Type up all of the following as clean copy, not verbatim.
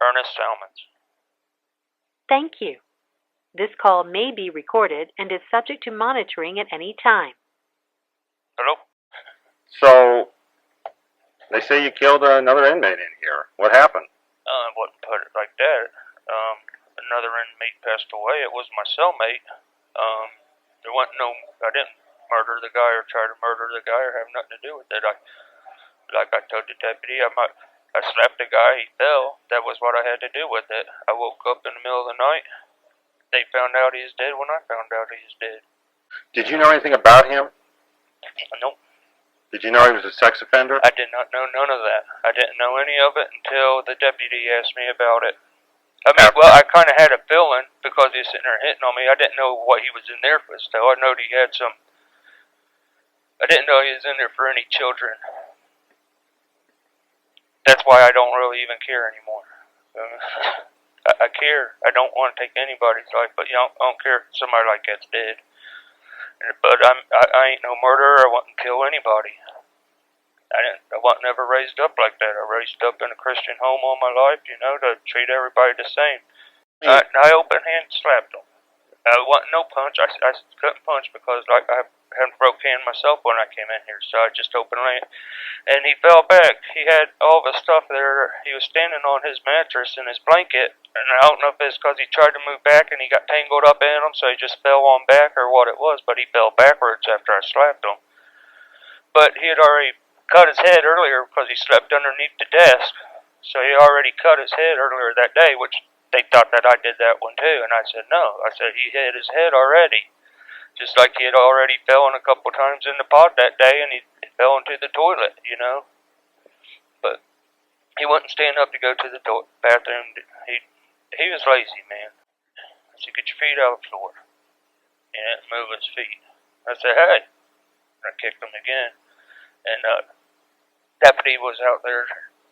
Ernie Salmons. Thank you. This call may be recorded and is subject to monitoring at any time. Hello? So, they say you killed another inmate in here. What happened? I wouldn't put it like that. Another inmate passed away. It was my cellmate. There wasn't I didn't murder the guy or try to murder the guy or have nothing to do with it. Like I told the deputy, I slapped the guy, he fell. That was what I had to do with it. I woke up in the middle of the night. They found out he was dead when I found out he was dead. Did you know anything about him? Nope. Did you know he was a sex offender? I did not know none of that. I didn't know any of it until the deputy asked me about it. I mean, well, I kind of had a feeling because he was sitting there hitting on me. I didn't know what he was in there for still. I know he had some. I didn't know he was in there for any children. That's why I don't really even care anymore. I care. I don't want to take anybody's life, but I don't care if somebody like that's dead. But I ain't no murderer. I wouldn't kill anybody. I wasn't never raised up like that. I raised up in a Christian home all my life, to treat everybody the same. I open hand slapped him. I wasn't no punch. I couldn't punch because I hadn't broke hand myself when I came in here, so I just opened hand. And he fell back. He had all the stuff there. He was standing on his mattress and his blanket, and I don't know if it's because he tried to move back and he got tangled up in him, so he just fell on back or what it was, but he fell backwards after I slapped him. But he had already cut his head earlier because he slept underneath the desk, so he already cut his head earlier that day, which they thought that I did that one too, and I said no. I said he hit his head already, just like he had already fallen a couple times in the pod that day, and he fell into the toilet, But he wouldn't stand up to go to the bathroom. He was lazy, man. I said, get your feet out of the floor. He didn't move his feet. I said, hey. I kicked him again, and deputy was out there.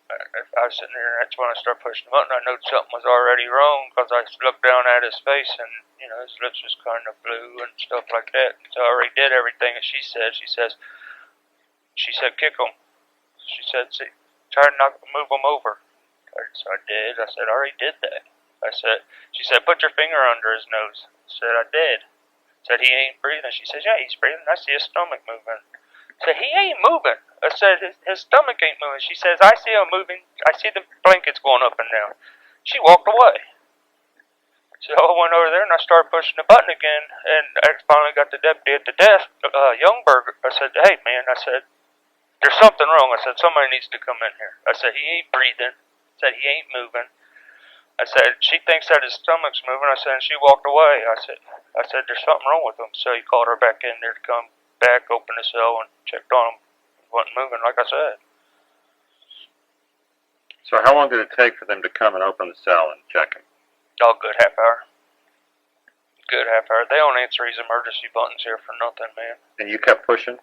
I was sitting there, and that's when I started pushing him up, and I knew something was already wrong because I looked down at his face, and his lips was kind of blue and stuff like that. So I already did everything that she said. She said, kick him. She said, see, try to move him over. So I did. I said, I already did that. She said, put your finger under his nose. I said, I did. Said, he ain't breathing. She said, yeah, he's breathing. I see his stomach moving. I said, he ain't moving. I said, his stomach ain't moving. She says, I see him moving. I see the blankets going up and down. She walked away. So I went over there and I started pushing the button again, and I finally got the deputy at the desk, Youngberg. I said, hey, man, I said, there's something wrong. I said, somebody needs to come in here. I said, he ain't breathing. I said, he ain't moving. I said, she thinks that his stomach's moving. I said, and she walked away. I said, there's something wrong with him. So he called her back in there to come back, opened the cell, and checked on him. He wasn't moving, like I said. So how long did it take for them to come and open the cell and check him? Oh, good half hour. Good half hour. They don't answer these emergency buttons here for nothing, man. And you kept pushing,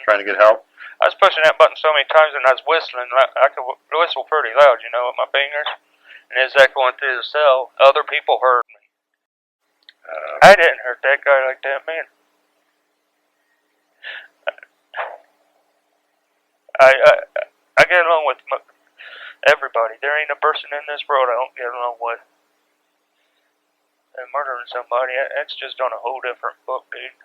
trying to get help? I was pushing that button so many times, and I was whistling. I could whistle pretty loud, with my fingers. And as that going through the cell, other people heard me. I didn't hurt that guy like that, man. I get along with everybody. There ain't a person in this world I don't get along with. And murdering somebody, that's just on a whole different book, dude.